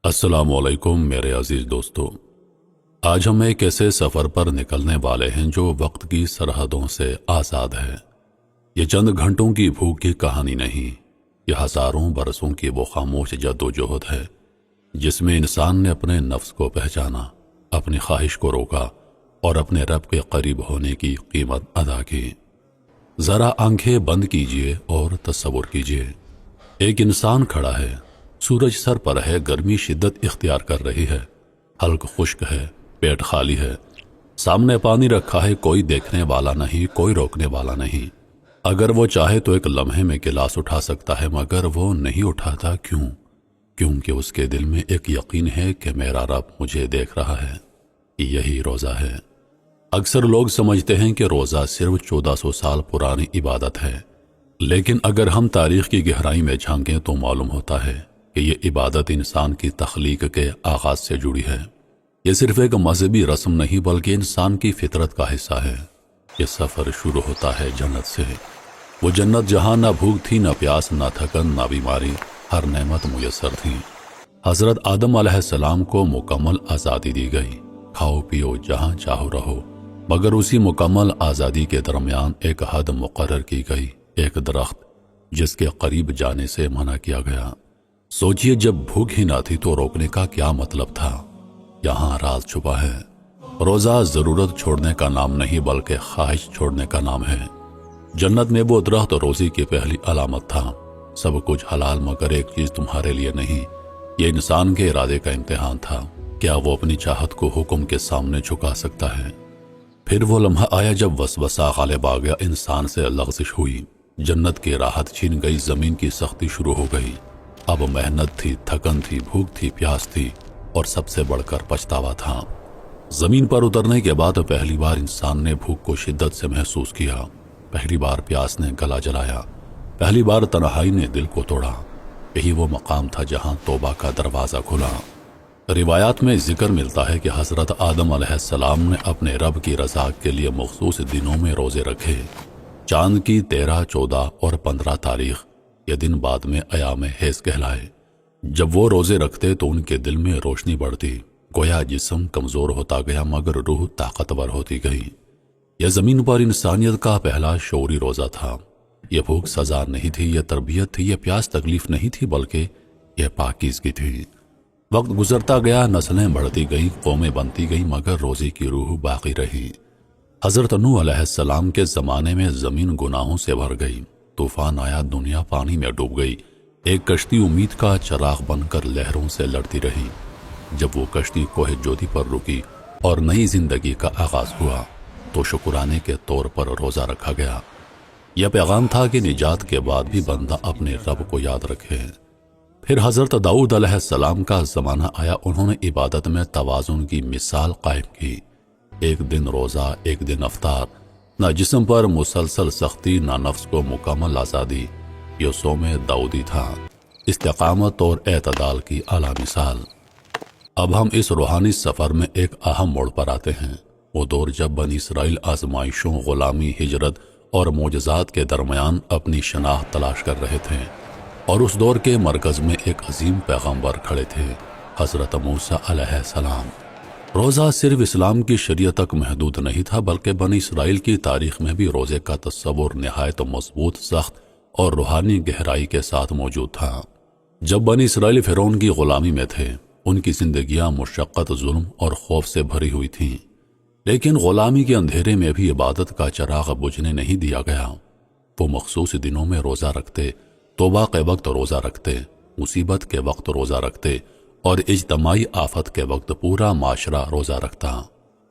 السلام علیکم میرے عزیز دوستو، آج ہم ایک ایسے سفر پر نکلنے والے ہیں جو وقت کی سرحدوں سے آزاد ہے۔ یہ چند گھنٹوں کی بھوک کی کہانی نہیں، یہ ہزاروں برسوں کی وہ خاموش جدوجہد ہے جس میں انسان نے اپنے نفس کو پہچانا، اپنی خواہش کو روکا اور اپنے رب کے قریب ہونے کی قیمت ادا کی۔ ذرا آنکھیں بند کیجئے اور تصور کیجئے، ایک انسان کھڑا ہے، سورج سر پر ہے، گرمی شدت اختیار کر رہی ہے، حلق خشک ہے، پیٹ خالی ہے، سامنے پانی رکھا ہے، کوئی دیکھنے والا نہیں، کوئی روکنے والا نہیں۔ اگر وہ چاہے تو ایک لمحے میں گلاس اٹھا سکتا ہے، مگر وہ نہیں اٹھاتا۔ کیوں؟ کیونکہ اس کے دل میں ایک یقین ہے کہ میرا رب مجھے دیکھ رہا ہے۔ یہی روزہ ہے۔ اکثر لوگ سمجھتے ہیں کہ روزہ صرف 1400 سال پرانی عبادت ہے، لیکن اگر ہم تاریخ کی گہرائی میں جھانکیں تو معلوم ہوتا ہے کہ یہ عبادت انسان کی تخلیق کے آغاز سے جڑی ہے۔ یہ صرف ایک مذہبی رسم نہیں بلکہ انسان کی فطرت کا حصہ ہے۔ یہ سفر شروع ہوتا ہے جنت سے، وہ جنت جہاں نہ بھوک تھی، نہ پیاس، نہ تھکن، نہ بیماری، ہر نعمت میسر تھی۔ حضرت آدم علیہ السلام کو مکمل آزادی دی گئی، کھاؤ پیو جہاں چاہو رہو، مگر اسی مکمل آزادی کے درمیان ایک حد مقرر کی گئی، ایک درخت جس کے قریب جانے سے منع کیا گیا۔ سوچئے، جب بھوک ہی نہ تھی تو روکنے کا کیا مطلب تھا؟ یہاں راز چھپا ہے۔ روزہ ضرورت چھوڑنے کا نام نہیں بلکہ خواہش چھوڑنے کا نام ہے۔ جنت میں وہ درخت روزی کی پہلی علامت تھا۔ سب کچھ حلال مگر ایک چیز تمہارے لیے نہیں۔ یہ انسان کے ارادے کا امتحان تھا، کیا وہ اپنی چاہت کو حکم کے سامنے جھکا سکتا ہے؟ پھر وہ لمحہ آیا جب وسوسہ غالب آ گیا، انسان سے لغزش ہوئی، جنت کی راحت چھین گئی، زمین کی سختی شروع ہو گئی۔ اب محنت تھی، تھکن تھی، بھوک تھی، پیاس تھی، اور سب سے بڑھ کر پچھتاوا تھا۔ زمین پر اترنے کے بعد پہلی بار انسان نے بھوک کو شدت سے محسوس کیا، پہلی بار پیاس نے گلا جلایا، پہلی بار تنہائی نے دل کو توڑا۔ یہی وہ مقام تھا جہاں توبہ کا دروازہ کھلا۔ روایات میں ذکر ملتا ہے کہ حضرت آدم علیہ السلام نے اپنے رب کی رضا کے لیے مخصوص دنوں میں روزے رکھے۔ چاند کی 13، 14 اور 15 تاریخ، یہ دن بعد میں ایام حیض کہلائے۔ جب وہ روزے رکھتے تو ان کے دل میں روشنی بڑھتی، گویا جسم کمزور ہوتا گیا مگر روح طاقتور ہوتی گئی۔ یہ زمین پر انسانیت کا پہلا شعوری روزہ تھا۔ یہ بھوک سزا نہیں تھی، یہ تربیت تھی، یہ پیاس تکلیف نہیں تھی بلکہ یہ پاکیزگی تھی۔ وقت گزرتا گیا، نسلیں بڑھتی گئیں، قومیں بنتی گئیں، مگر روزے کی روح باقی رہی۔ حضرت نوح علیہ السلام کے زمانے میں زمین گناہوں سے بھر گئی، طوفان آیا، دنیا پانی میں ڈوب گئی۔ ایک کشتی امید کا چراغ بن کر لہروں سے لڑتی رہی۔ جب وہ کشتی کوہ جودی پر رکی اور نئی زندگی کا آغاز ہوا تو شکرانے کے طور پر روزہ رکھا گیا۔ یہ پیغام تھا کہ نجات کے بعد بھی بندہ اپنے رب کو یاد رکھے۔ پھر حضرت داؤد علیہ السلام کا زمانہ آیا، انہوں نے عبادت میں توازن کی مثال قائم کی۔ ایک دن روزہ، ایک دن افطار، نہ جسم پر مسلسل سختی، نہ نفس کو مکمل آزادی۔ یہ صوم داؤدی تھا، استقامت اور اعتدال کی اعلیٰ مثال۔ اب ہم اس روحانی سفر میں ایک اہم موڑ پر آتے ہیں، وہ دور جب بنی اسرائیل آزمائشوں، غلامی، ہجرت اور معجزات کے درمیان اپنی شناخت تلاش کر رہے تھے، اور اس دور کے مرکز میں ایک عظیم پیغمبر کھڑے تھے، حضرت موسیٰ علیہ السلام۔ روزہ صرف اسلام کی شریعت تک محدود نہیں تھا بلکہ بنی اسرائیل کی تاریخ میں بھی روزے کا تصور نہایت مضبوط، سخت اور روحانی گہرائی کے ساتھ موجود تھا۔ جب بنی اسرائیل فرعون کی غلامی میں تھے، ان کی زندگیاں مشقت، ظلم اور خوف سے بھری ہوئی تھیں، لیکن غلامی کے اندھیرے میں بھی عبادت کا چراغ بجھنے نہیں دیا گیا۔ وہ مخصوص دنوں میں روزہ رکھتے، توبہ کے وقت روزہ رکھتے، مصیبت کے وقت روزہ رکھتے، اور اجتماعی آفت کے وقت پورا معاشرہ روزہ رکھتا۔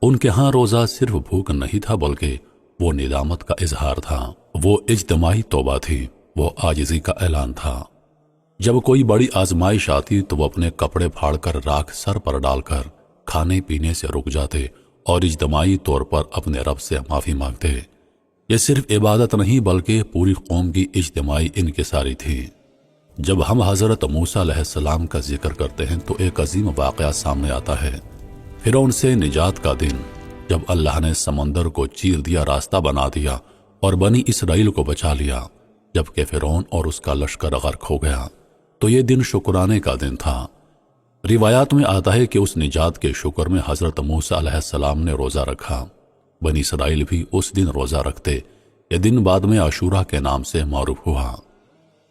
ان کے ہاں روزہ صرف بھوک نہیں تھا بلکہ وہ ندامت کا اظہار تھا، وہ اجتماعی توبہ تھی، وہ عاجزی کا اعلان تھا۔ جب کوئی بڑی آزمائش آتی تو وہ اپنے کپڑے پھاڑ کر، راکھ سر پر ڈال کر کھانے پینے سے رک جاتے اور اجتماعی طور پر اپنے رب سے معافی مانگتے۔ یہ صرف عبادت نہیں بلکہ پوری قوم کی اجتماعی انکساری تھی۔ جب ہم حضرت موسیٰ علیہ السلام کا ذکر کرتے ہیں تو ایک عظیم واقعہ سامنے آتا ہے، فرعون سے نجات کا دن، جب اللہ نے سمندر کو چیر دیا، راستہ بنا دیا اور بنی اسرائیل کو بچا لیا۔ جبکہ فرعون اور اس کا لشکر غرق ہو گیا تو یہ دن شکرانے کا دن تھا۔ روایات میں آتا ہے کہ اس نجات کے شکر میں حضرت موسیٰ علیہ السلام نے روزہ رکھا۔ بنی اسرائیل بھی اس دن روزہ رکھتے۔ یہ دن بعد میں عاشورہ کے نام سے معروف ہوا۔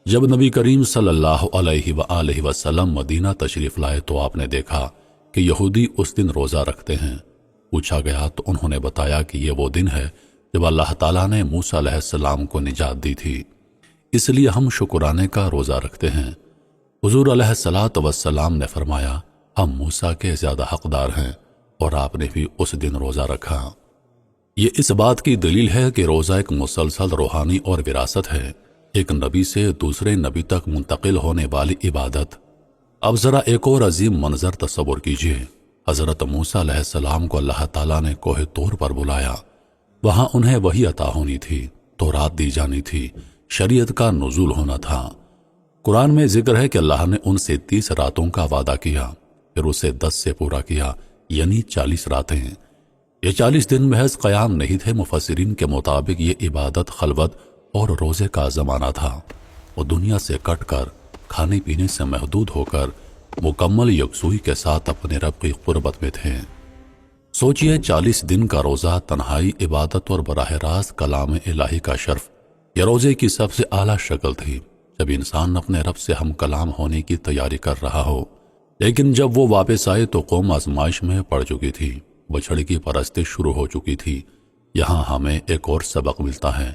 جب نبی کریم صلی اللہ علیہ وآلہ وسلم مدینہ تشریف لائے تو آپ نے دیکھا کہ یہودی اس دن روزہ رکھتے ہیں۔ پوچھا گیا تو انہوں نے بتایا کہ یہ وہ دن ہے جب اللہ تعالیٰ نے موسیٰ علیہ السلام کو نجات دی تھی، اس لیے ہم شکرانے کا روزہ رکھتے ہیں۔ حضور علیہ السلام نے فرمایا، ہم موسیٰ کے زیادہ حقدار ہیں، اور آپ نے بھی اس دن روزہ رکھا۔ یہ اس بات کی دلیل ہے کہ روزہ ایک مسلسل روحانی اور وراثت ہے، ایک نبی سے دوسرے نبی تک منتقل ہونے والی عبادت۔ اب ذرا ایک اور عظیم منظر تصور کیجئے۔ حضرت موسیٰ علیہ السلام کو اللہ تعالیٰ نے کوہ طور پر بلایا۔ وہاں انہیں وحی عطا ہونی تھی، تورات دی جانی تھی، شریعت کا نزول ہونا تھا۔ قرآن میں ذکر ہے کہ اللہ نے ان سے 30 راتوں کا وعدہ کیا، پھر اسے 10 سے پورا کیا، یعنی 40 راتیں۔ یہ 40 دن محض قیام نہیں تھے، مفسرین کے مطابق یہ عبادت، خلوت اور روزے کا زمانہ تھا۔ وہ دنیا سے کٹ کر، کھانے پینے سے محدود ہو کر مکمل یکسوئی کے ساتھ اپنے رب کی قربت میں تھے۔ سوچئے 40 دن کا روزہ، تنہائی، عبادت اور براہ راست کلام الہی کا شرف، یہ روزے کی سب سے اعلیٰ شکل تھی جب انسان اپنے رب سے ہم کلام ہونے کی تیاری کر رہا ہو۔ لیکن جب وہ واپس آئے تو قوم آزمائش میں پڑ چکی تھی، بچھڑ کی پرستی شروع ہو چکی تھی۔ یہاں ہمیں ایک اور سبق ملتا ہے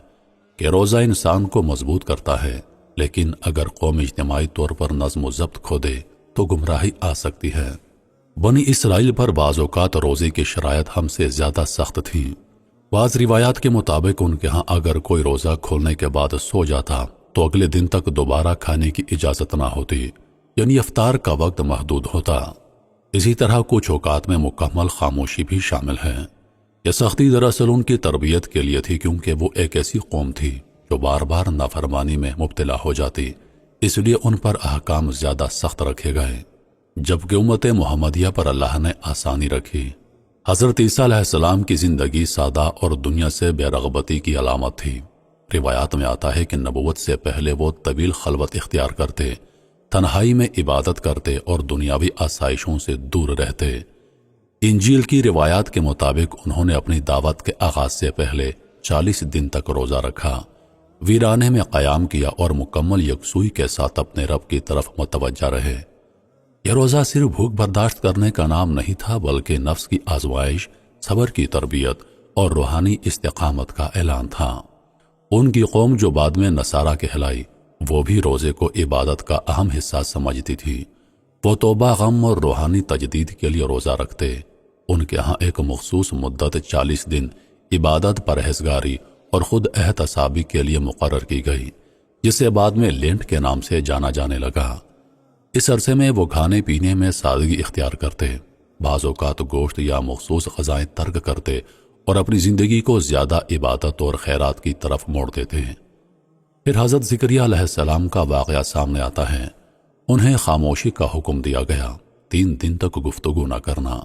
کہ روزہ انسان کو مضبوط کرتا ہے، لیکن اگر قوم اجتماعی طور پر نظم و ضبط کھو دے تو گمراہی آ سکتی ہے۔ بنی اسرائیل پر بعض اوقات روزے کی شرائط ہم سے زیادہ سخت تھیں۔ بعض روایات کے مطابق ان کے ہاں اگر کوئی روزہ کھولنے کے بعد سو جاتا تو اگلے دن تک دوبارہ کھانے کی اجازت نہ ہوتی، یعنی افطار کا وقت محدود ہوتا۔ اسی طرح کچھ اوقات میں مکمل خاموشی بھی شامل ہے۔ یہ سختی دراصل ان کی تربیت کے لیے تھی، کیونکہ وہ ایک ایسی قوم تھی جو بار بار نافرمانی میں مبتلا ہو جاتی، اس لیے ان پر احکام زیادہ سخت رکھے گئے، جبکہ امت محمدیہ پر اللہ نے آسانی رکھی۔ حضرت عیسیٰ علیہ السلام کی زندگی سادہ اور دنیا سے بے رغبتی کی علامت تھی۔ روایات میں آتا ہے کہ نبوت سے پہلے وہ طویل خلوت اختیار کرتے، تنہائی میں عبادت کرتے اور دنیاوی آسائشوں سے دور رہتے۔ انجیل کی روایات کے مطابق انہوں نے اپنی دعوت کے آغاز سے پہلے 40 دن تک روزہ رکھا، ویرانے میں قیام کیا اور مکمل یکسوئی کے ساتھ اپنے رب کی طرف متوجہ رہے۔ یہ روزہ صرف بھوک برداشت کرنے کا نام نہیں تھا، بلکہ نفس کی آزمائش، صبر کی تربیت اور روحانی استقامت کا اعلان تھا۔ ان کی قوم جو بعد میں نصارہ کہلائی، وہ بھی روزے کو عبادت کا اہم حصہ سمجھتی تھی۔ وہ توبہ، غم اور روحانی تجدید کے لیے روزہ رکھتے۔ ان کے ہاں ایک مخصوص مدت 40 دن عبادت، پرہیزگاری اور خود احتسابی کے لیے مقرر کی گئی، جسے بعد میں لینٹ کے نام سے جانا جانے لگا۔ اس عرصے میں وہ کھانے پینے میں سادگی اختیار کرتے، بعض اوقات گوشت یا مخصوص غذائیں ترک کرتے اور اپنی زندگی کو زیادہ عبادت اور خیرات کی طرف موڑ دیتے ہیں۔ پھر حضرت زکریا علیہ السلام کا واقعہ سامنے آتا ہے۔ انہیں خاموشی کا حکم دیا گیا، 3 دن تک گفتگو نہ کرنا۔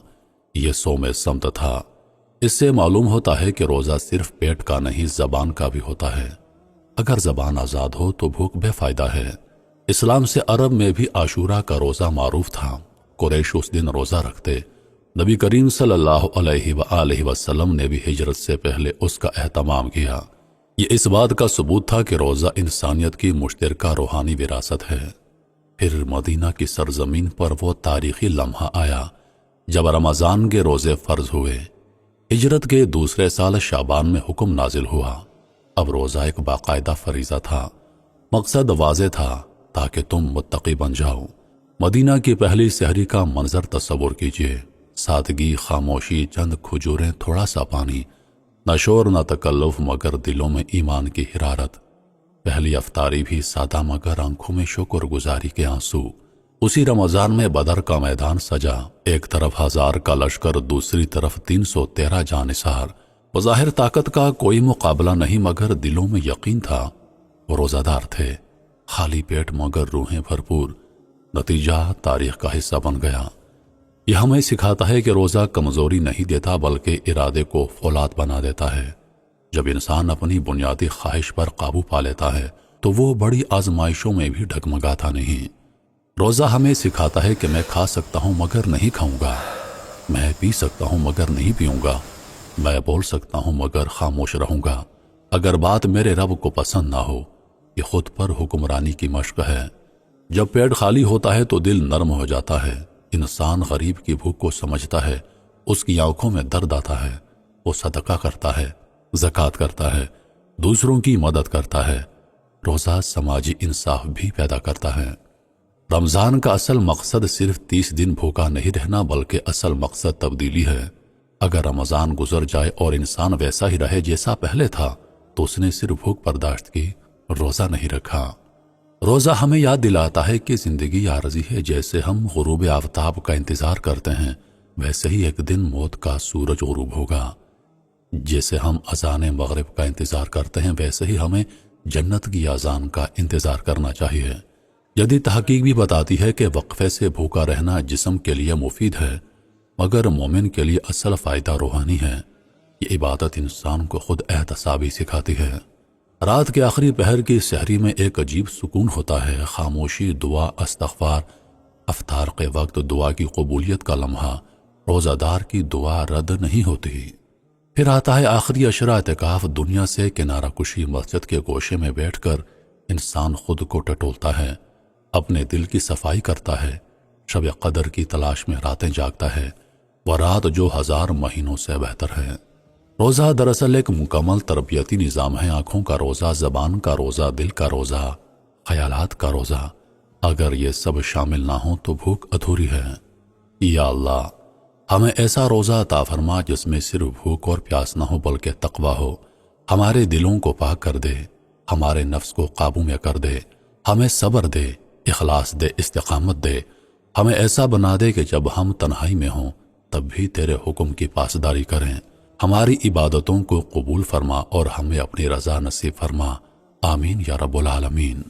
یہ صوم صمت تھا۔ اس سے معلوم ہوتا ہے کہ روزہ صرف پیٹ کا نہیں، زبان کا بھی ہوتا ہے۔ اگر زبان آزاد ہو تو بھوک بے فائدہ ہے۔ اسلام سے عرب میں بھی عاشورہ کا روزہ معروف تھا۔ قریش اس دن روزہ رکھتے۔ نبی کریم صلی اللہ علیہ وآلہ وسلم نے بھی ہجرت سے پہلے اس کا اہتمام کیا۔ یہ اس بات کا ثبوت تھا کہ روزہ انسانیت کی مشترکہ روحانی وراثت ہے۔ پھر مدینہ کی سرزمین پر وہ تاریخی لمحہ آیا جب رمضان کے روزے فرض ہوئے۔ ہجرت کے دوسرے سال شعبان میں حکم نازل ہوا۔ اب روزہ ایک باقاعدہ فریضہ تھا۔ مقصد واضح تھا، تاکہ تم متقی بن جاؤ۔ مدینہ کی پہلی سحری کا منظر تصور کیجئے۔ سادگی، خاموشی، چند کھجوریں، تھوڑا سا پانی، نہ شور نہ تکلف، مگر دلوں میں ایمان کی حرارت۔ پہلی افطاری بھی سادہ مگر آنکھوں میں شکر گزاری کے آنسو۔ اسی رمضان میں بدر کا میدان سجا، ایک طرف 1000 کا لشکر، دوسری طرف 313 جانثار۔ بظاہر طاقت کا کوئی مقابلہ نہیں، مگر دلوں میں یقین تھا۔ وہ روزہ دار تھے، خالی پیٹ مگر روحیں بھرپور۔ نتیجہ تاریخ کا حصہ بن گیا۔ یہ ہمیں سکھاتا ہے کہ روزہ کمزوری نہیں دیتا، بلکہ ارادے کو فولاد بنا دیتا ہے۔ جب انسان اپنی بنیادی خواہش پر قابو پا لیتا ہے تو وہ بڑی آزمائشوں میں بھی ڈگمگاتا نہیں۔ روزہ ہمیں سکھاتا ہے کہ میں کھا سکتا ہوں مگر نہیں کھاؤں گا، میں پی سکتا ہوں مگر نہیں پیوں گا، میں بول سکتا ہوں مگر خاموش رہوں گا اگر بات میرے رب کو پسند نہ ہو۔ یہ خود پر حکمرانی کی مشق ہے۔ جب پیٹ خالی ہوتا ہے تو دل نرم ہو جاتا ہے۔ انسان غریب کی بھوک کو سمجھتا ہے، اس کی آنکھوں میں درد آتا ہے، وہ صدقہ کرتا ہے، زکوٰۃ کرتا ہے، دوسروں کی مدد کرتا ہے۔ روزہ سماجی انصاف بھی پیدا کرتا ہے۔ رمضان کا اصل مقصد صرف 30 دن بھوکا نہیں رہنا بلکہ اصل مقصد تبدیلی ہے۔ اگر رمضان گزر جائے اور انسان ویسا ہی رہے جیسا پہلے تھا تو اس نے صرف بھوک برداشت کی، روزہ نہیں رکھا۔ روزہ ہمیں یاد دلاتا ہے کہ زندگی عارضی ہے۔ جیسے ہم غروب آفتاب کا انتظار کرتے ہیں ویسے ہی ایک دن موت کا سورج غروب ہوگا۔ جیسے ہم اذان مغرب کا انتظار کرتے ہیں ویسے ہی ہمیں جنت کی اذان کا انتظار کرنا چاہیے۔ جدید تحقیق بھی بتاتی ہے کہ وقفے سے بھوکا رہنا جسم کے لیے مفید ہے مگر مومن کے لیے اصل فائدہ روحانی ہے۔ یہ عبادت انسان کو خود احتسابی سکھاتی ہے۔ رات کے آخری پہر کی سحری میں ایک عجیب سکون ہوتا ہے۔ خاموشی، دعا، استغفار، افطار کے وقت دعا کی قبولیت کا لمحہ۔ روزہ دار کی دعا رد نہیں ہوتی۔ پھر آتا ہے آخری عشرہ اعتکاف۔ دنیا سے کنارہ کشی، مسجد کے گوشے میں بیٹھ کر انسان خود کو ٹٹولتا ہے، اپنے دل کی صفائی کرتا ہے، شب قدر کی تلاش میں راتیں جاگتا ہے، وہ رات جو 1000 مہینوں سے بہتر ہے۔ روزہ دراصل ایک مکمل تربیتی نظام ہے۔ آنکھوں کا روزہ، زبان کا روزہ، دل کا روزہ، خیالات کا روزہ۔ اگر یہ سب شامل نہ ہوں تو بھوک ادھوری ہے۔ یا اللہ ہمیں ایسا روزہ عطا فرما جس میں صرف بھوک اور پیاس نہ ہو بلکہ تقویٰ ہو۔ ہمارے دلوں کو پاک کر دے، ہمارے نفس کو قابو میں کر دے، ہمیں صبر دے، اخلاص دے، استقامت دے۔ ہمیں ایسا بنا دے کہ جب ہم تنہائی میں ہوں تب بھی تیرے حکم کی پاسداری کریں۔ ہماری عبادتوں کو قبول فرما اور ہمیں اپنی رضا نصیب فرما۔ آمین یا رب العالمین۔